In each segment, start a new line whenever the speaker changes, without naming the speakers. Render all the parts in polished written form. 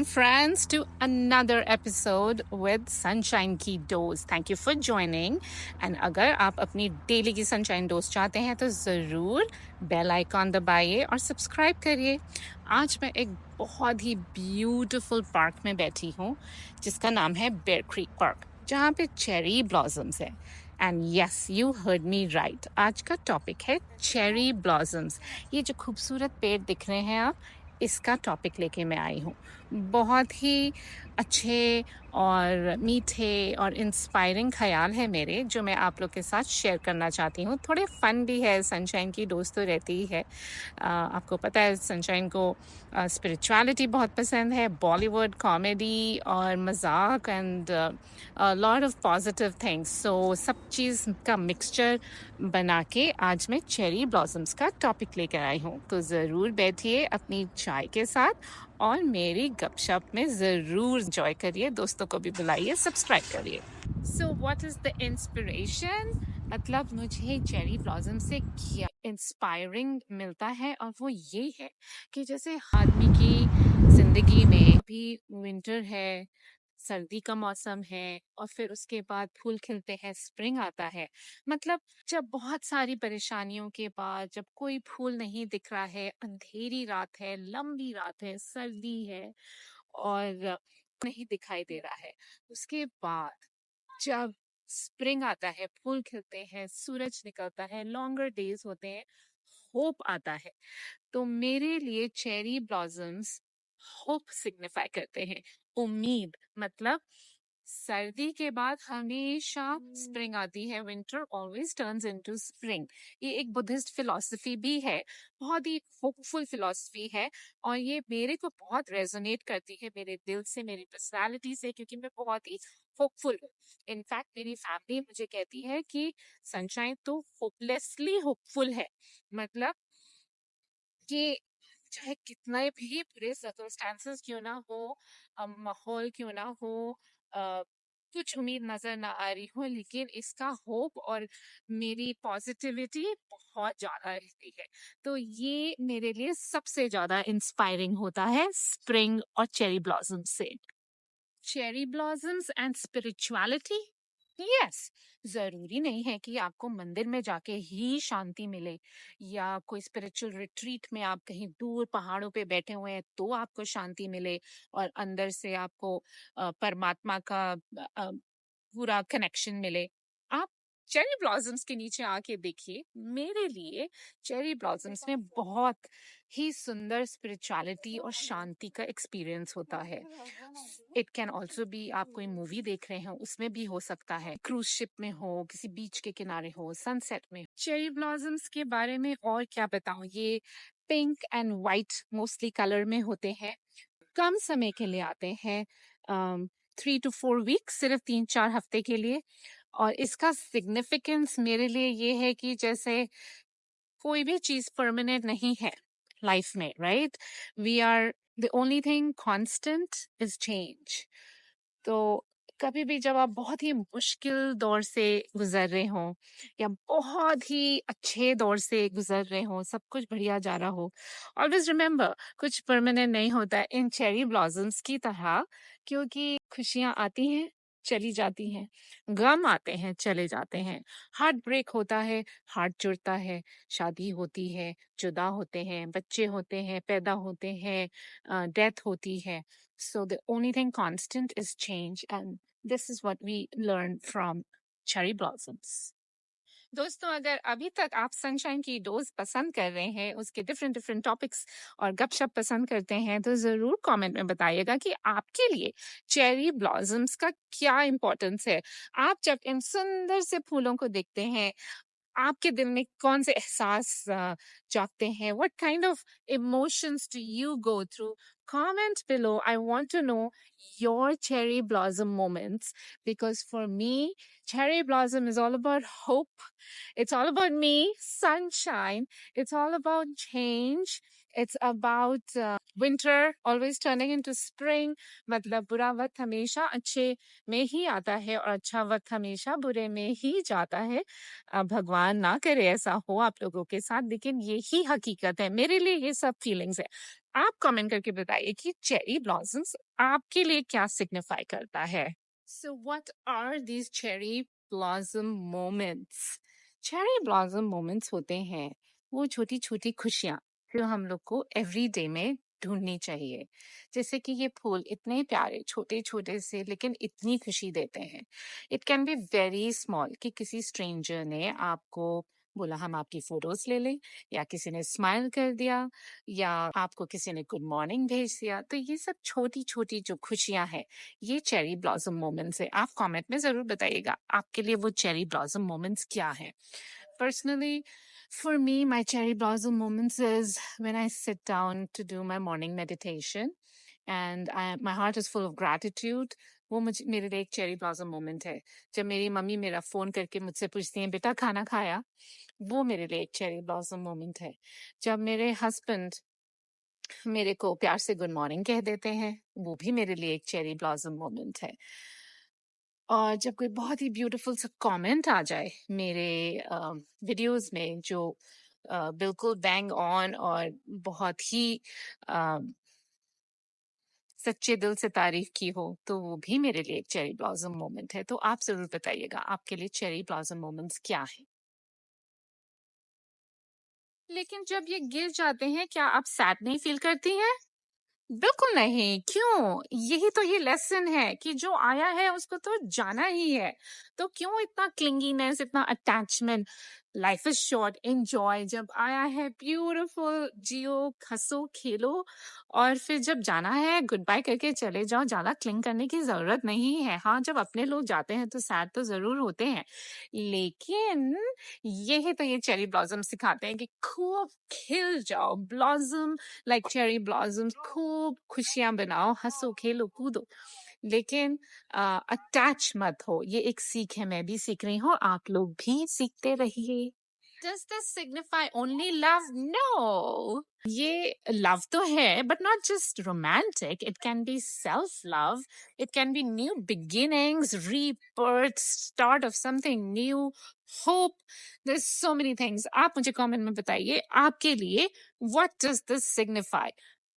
friends, to another episode with Sunshine की dose. Thank you for joining. And अगर आप अपनी डेली की सनशाइन डोज चाहते हैं तो ज़रूर बेल आइकॉन दबाइए और सब्सक्राइब करिए. आज मैं एक बहुत ही ब्यूटीफुल पार्क में बैठी हूँ जिसका नाम है बेयर क्रीक पार्क, जहाँ पे चेरी ब्लॉसम्स है. And yes, you heard me right. आज का टॉपिक है चेरी ब्लॉसम्स. ये जो खूबसूरत पेड़ दिख रहे हैं आप, इसका टॉपिक लेके मैं आई हूँ. बहुत ही अच्छे और मीठे और इंस्पायरिंग ख्याल है मेरे, जो मैं आप लोग के साथ शेयर करना चाहती हूँ. थोड़े फन भी है, सनशाइन की डोज तो रहती ही है. आपको पता है सनशाइन को स्पिरिचुअलिटी बहुत पसंद है, बॉलीवुड कॉमेडी और मजाक and lot of positive things. So सब चीज़ का मिक्सचर बना के आज मैं चेरी ब्लॉसम्स का टॉपिक लेकर आई हूँ. तो ज़रूर बैठिए अपनी चाय के साथ और मेरी गपशप में ज़रूर एंजॉय करिए. दोस्तों को भी बुलाइए, सब्सक्राइब करिए. So what is the inspiration? मतलब मुझे चेरी ब्लॉसम से क्या इंस्पायरिंग मिलता है, और वो ये है कि जैसे आदमी की जिंदगी में अभी विंटर है, सर्दी का मौसम है, और फिर उसके बाद फूल खिलते हैं, स्प्रिंग आता है. मतलब जब बहुत सारी परेशानियों के बाद जब कोई फूल नहीं दिख रहा है, अंधेरी रात है, लंबी रात है, सर्दी है और नहीं दिखाई दे रहा है, उसके बाद जब स्प्रिंग आता है, फूल खिलते हैं, सूरज निकलता है, लॉन्गर डेज होते हैं, होप आता है. तो मेरे लिए चेरी ब्लॉसम्स होप सिग्निफाई करते हैं, उम्मीद. मतलब सर्दी के बाद हमेशा स्प्रिंग आती है. Winter always turns into spring. ये एक बुद्धिस्ट फिलॉसफी भी है, बहुत ही होपफुल फिलॉसफी है, और ये मेरे को बहुत रेजोनेट करती है मेरे दिल से, मेरी पर्सनालिटी से, क्योंकि मैं बहुत ही होपफुल हूँ. इनफैक्ट मेरी फैमिली मुझे कहती है कि सनशाइन तो होपलेसली होपफुल है. मतलब कि चाहे कितना भी बुरे सर्कमस्टांसेस क्यों ना हो, माहौल क्यों ना हो, अ, कुछ उम्मीद नजर ना आ रही हो, लेकिन इसका होप और मेरी पॉजिटिविटी बहुत ज्यादा रहती है. तो ये मेरे लिए सबसे ज्यादा इंस्पायरिंग होता है स्प्रिंग और चेरी ब्लॉसम से. Cherry blossoms and spirituality. Yes, जरूरी नहीं है कि आपको मंदिर में जाके ही शांति मिले, या कोई स्पिरिचुअल रिट्रीट में आप कहीं दूर पहाड़ों पे बैठे हुए हैं तो आपको शांति मिले और अंदर से आपको परमात्मा का पूरा कनेक्शन मिले. आप चेरी ब्लॉसम्स के नीचे आके देखिए. मेरे लिए चेरी ब्लॉसम्स में बहुत ही सुंदर स्पिरिचुअलिटी और शांति का एक्सपीरियंस होता है. इट कैन ऑल्सो बी, आप कोई मूवी देख रहे हो उसमें भी हो सकता है, क्रूज शिप में हो, किसी बीच के किनारे हो, सनसेट में. चेरी ब्लॉसम्स के बारे में और क्या बताऊं, ये pink and white mostly colour में होते हैं, कम समय के लिए आते हैं, 3 to 4 वीक्स, सिर्फ 3-4 हफ्ते के लिए. और इसका सिग्निफिकेंस मेरे लिए ये है कि जैसे कोई भी चीज परमानेंट नहीं है लाइफ में, right? We are the only thing constant is change. तो कभी भी जब आप बहुत ही मुश्किल दौर से गुजर रहे हो, या बहुत ही अच्छे दौर से गुजर रहे हो, सब कुछ बढ़िया जा रहा हो, ऑलवेज रिमेम्बर कुछ परमानेंट नहीं होता इन चेरी ब्लॉसम्स की तरह. क्योंकि खुशियां आती हैं, चली जाती हैं, गम आते हैं, चले जाते हैं, हार्ट ब्रेक होता है, हार्ट जुड़ता है, शादी होती है, जुदा होते हैं, बच्चे होते हैं, पैदा होते हैं, डेथ होती है. So the only thing constant is change, and this is what we learn from cherry blossoms. दोस्तों, अगर अभी तक आप सनशाइन की डोज पसंद कर रहे हैं, उसके डिफरेंट डिफरेंट टॉपिक्स और गपशप पसंद करते हैं, तो जरूर कमेंट में बताइएगा कि आपके लिए चेरी ब्लॉसम्स का क्या इम्पोर्टेंस है. आप जब इन सुंदर से फूलों को देखते हैं, आपके दिल में कौन से एहसास जागते हैं? What kind of emotions do you go through? Comment below. I want to know your cherry blossom moments, because for me, cherry blossom is all about hope. It's all about me, sunshine. It's all about change. It's about winter always turning into spring. मतलब बुरा वक्त हमेशा अच्छे में ही आता है और अच्छा वक्त हमेशा बुरे में ही जाता है। भगवान ना करे ऐसा हो आप लोगों के साथ, लेकिन यही हकीकत है। मेरे लिए ये सब फीलिंग्स है। आप कमेंट करके बताइए कि चेरी ब्लॉसम्स आपके लिए क्या सिग्निफाई करता है। So what are these cherry blossom moments? Cherry blossom moments होते हैं वो छोटी छोटी खुशियाँ जो हम लोग को एवरी डे में ढूंढनी चाहिए। जैसे कि ये फूल इतने प्यारे छोटे छोटे से लेकिन इतनी खुशी देते हैं। It can be very small कि किसी स्ट्रेंजर ने आपको बोला हम आपकी फोटोज ले लें, या किसी ने स्माइल कर दिया, या आपको किसी ने गुड मॉर्निंग भेज दिया। तो ये सब छोटी छोटी जो खुशियां हैं ये चेरी ब्लॉसम मोमेंट्स है। आप कमेंट में जरूर बताइएगा आपके लिए वो चेरी ब्लॉसम मोमेंट्स क्या है। Personally, for me, my cherry blossom moments is when I sit down to do my morning meditation and my heart is full of gratitude. वो मुझे मेरे लिए एक चेरी ब्लॉसम मोमेंट है। जब मेरी मम्मी मेरा फोन करके मुझसे पूछती हैं बेटा खाना खाया, वो मेरे लिए एक चेरी ब्लॉसम मोमेंट है। जब मेरे हस्बैंड मेरे को प्यार से गुड मॉर्निंग कह देते हैं, वो भी मेरे लिए एक चेरी ब्लॉसम मोमेंट है। और जब कोई बहुत ही ब्यूटीफुल सा कमेंट आ जाए मेरे वीडियोस में जो बिल्कुल बैंग ऑन और बहुत ही अ, सच्चे दिल से तारीफ की हो, तो वो भी मेरे लिए एक चेरी ब्लॉसम मोमेंट है। तो आप जरूर बताइएगा आपके लिए चेरी ब्लॉसम मोमेंट्स क्या है। लेकिन जब ये गिर जाते हैं क्या आप सैड नहीं फील करती हैं? बिल्कुल नहीं। क्यों? यही तो ये लेसन है कि जो आया है उसको तो जाना ही है। तो क्यों इतना क्लिंगीनेस, इतना attachment? Life is short, enjoy. जब आया है ब्यूटीफुल, जियो, हंसो, खेलो, और फिर जब जाना है गुड बाय करके चले जाओ। ज्यादा क्लिंग करने की जरूरत नहीं है। हाँ, जब अपने लोग जाते हैं तो सैड तो जरूर होते हैं, लेकिन यही तो ये चेरी ब्लॉसम सिखाते हैं कि खूब खिल जाओ, ब्लॉसम लाइक चेरी ब्लॉसम्स। खूब खुशियां बनाओ, हंसो, खेलो, कूदो, लेकिन अटैच मत हो। ये एक सीख है, मैं भी सीख रही हूँ, आप लोग भी सीखते रहिए। Does this signify only love? No. ये love तो है, but not just romantic. It can be self-love. It can be new beginnings, rebirth, start of something new, hope. There's so many things. आप मुझे comment में बताइए आपके लिए what does this signify?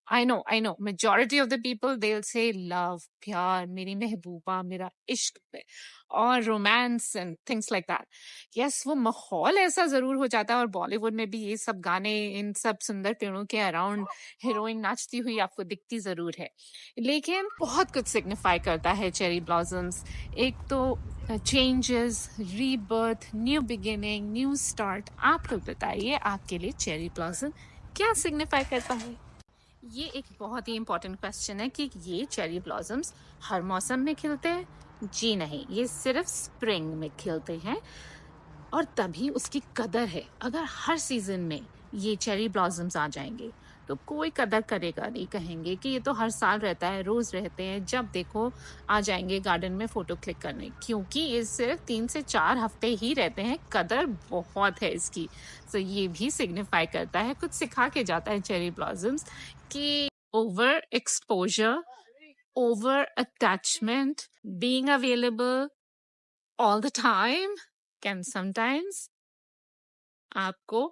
I know. Majority of the people, they'll say love, प्यार, मेरी महबूबा, मेरा इश्क पे, और romance and things like that. Yes, वो माहौल ऐसा जरूर हो जाता है, और बॉलीवुड में भी ये सब गाने इन सब सुंदर पेड़ों के अराउंड हीरोइन नाचती हुई आपको दिखती जरूर है, लेकिन बहुत कुछ सिग्निफाई करता है चेरी ब्लॉसम्स। एक तो changes, rebirth, new beginning, new start. आप लोग बताइए आपके लिए चेरी ब्लॉसम क्या सिग्निफाई करता है। ये एक बहुत ही इम्पोर्टेंट क्वेश्चन है कि ये चेरी ब्लॉसम्स हर मौसम में खिलते हैं? जी नहीं, ये सिर्फ स्प्रिंग में खिलते हैं, और तभी उसकी कदर है। अगर हर सीजन में ये चेरी ब्लॉसम्स आ जाएंगे तो कोई कदर करेगा नहीं, कहेंगे कि ये तो हर साल रहता है, रोज रहते हैं, जब देखो आ जाएंगे गार्डन में फोटो क्लिक करने, क्योंकि ये सिर्फ 3 से 4 हफ्ते ही रहते हैं। कदर बहुत है इसकी। तो ये भी सिग्निफाई करता है, कुछ सिखा के जाता है चेरी ब्लॉसम्स कि over exposure, over attachment, being available all the time can sometimes आपको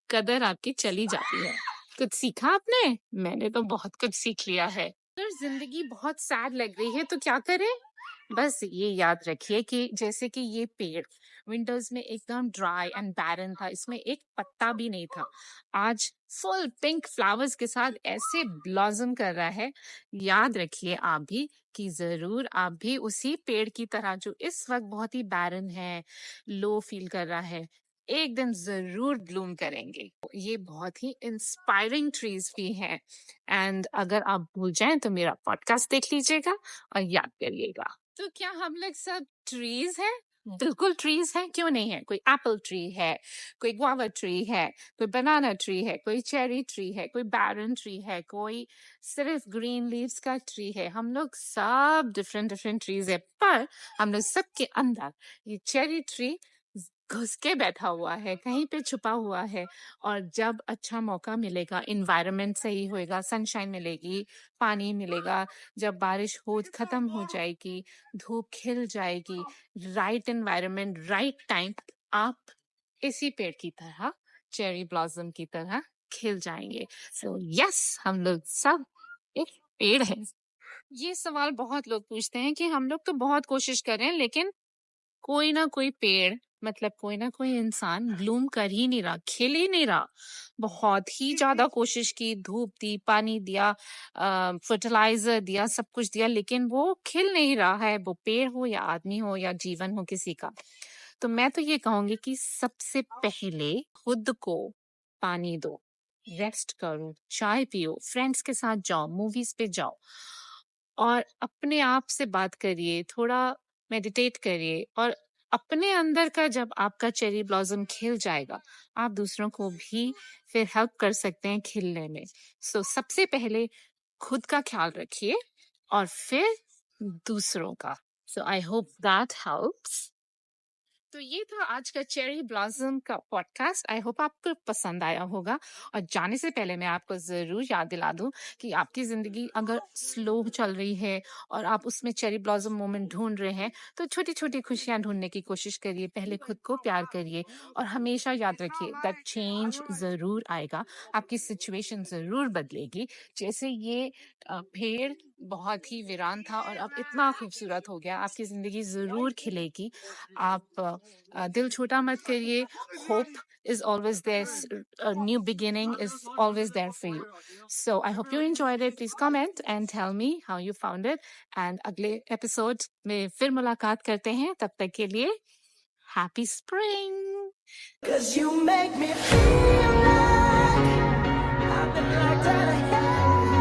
कदर आपकी चली जाती है। कुछ सीखा आपने? मैंने तो बहुत कुछ सीख लिया है। अगर जिंदगी बहुत सैड लग रही है तो क्या करें? बस ये याद रखिए कि जैसे कि ये पेड़ विंटर्स में एकदम ड्राई एंड बैरन था, इसमें एक पत्ता भी नहीं था, आज फुल पिंक फ्लावर्स के साथ ऐसे ब्लॉसम कर रहा है। याद रखिए आप भी कि जरूर आप भी उसी पेड़ की तरह जो इस वक्त बहुत ही बैरन है, लो फील कर रहा है, एक दिन जरूर ब्लूम करेंगे। ये बहुत ही इंस्पायरिंग ट्रीज भी हैं, एंड अगर आप भूल जाएं तो मेरा पॉडकास्ट देख लीजिएगा और याद करिएगा। तो क्या हम लोग सब ट्रीज हैं? बिल्कुल ट्रीज हैं, क्यों नहीं है? कोई एप्पल ट्री है, कोई गुआवा ट्री है, कोई बनाना ट्री है, कोई चेरी ट्री है, कोई बैरन ट्री है, कोई सिर्फ ग्रीन लीव्स का ट्री है। हम लोग सब डिफरेंट डिफरेंट ट्रीज है, पर हम लोग सबके अंदर ये चेरी ट्री घुस के बैठा हुआ है, कहीं पे छुपा हुआ है। और जब अच्छा मौका मिलेगा, एनवायरनमेंट सही होएगा, सनशाइन मिलेगी, पानी मिलेगा, जब बारिश हो खत्म हो जाएगी, धूप खिल जाएगी, राइट एनवायरनमेंट, राइट टाइम, आप इसी पेड़ की तरह, चेरी ब्लॉसम की तरह खिल जाएंगे। सो यस, हम लोग सब एक पेड़ है। ये सवाल बहुत लोग पूछते हैं कि हम लोग तो बहुत कोशिश कर रहे हैं, लेकिन कोई ना कोई पेड़, मतलब कोई ना कोई इंसान ब्लूम कर ही नहीं रहा, खिल ही नहीं रहा। बहुत ही ज्यादा कोशिश की, धूप दी, पानी दिया, फर्टिलाइजर दिया, सब कुछ दिया, लेकिन वो खिल नहीं रहा है, वो पेड़ हो या आदमी हो या जीवन हो किसी का। तो मैं तो ये कहूंगी कि सबसे पहले खुद को पानी दो, रेस्ट करो, चाय पियो, फ्रेंड्स के साथ जाओ, मूवीज पे जाओ, और अपने आप से बात करिए, थोड़ा मेडिटेट करिए। और अपने अंदर का जब आपका चेरी ब्लॉसम खिल जाएगा, आप दूसरों को भी फिर हेल्प कर सकते हैं खिलने में। सो सबसे पहले खुद का ख्याल रखिए और फिर दूसरों का। सो आई होप दैट हेल्प्स। तो ये था आज का चेरी ब्लॉसम का पॉडकास्ट। आई होप आपको पसंद आया होगा। और जाने से पहले मैं आपको जरूर याद दिला दूं कि आपकी जिंदगी अगर स्लो चल रही है और आप उसमें चेरी ब्लॉसम मोमेंट ढूंढ रहे हैं, तो छोटी छोटी खुशियां ढूंढने की कोशिश करिए। पहले खुद को प्यार करिए और हमेशा याद रखिए दैट चेंज जरूर आएगा, आपकी सिचुएशन जरूर बदलेगी। जैसे ये पेड़ बहुत ही वीरान था और अब इतना खूबसूरत हो गया, आपकी जिंदगी जरूर खिलेगी। आप दिल छोटा मत करिए। Hope is always there. A new beginning is always there for you. So I hope you enjoyed it. Please comment and tell me how you found it. And अगले episode में फिर मुलाकात करते हैं। तब तक के लिए happy spring. 'Cause you make me feel like I've been locked out of hell.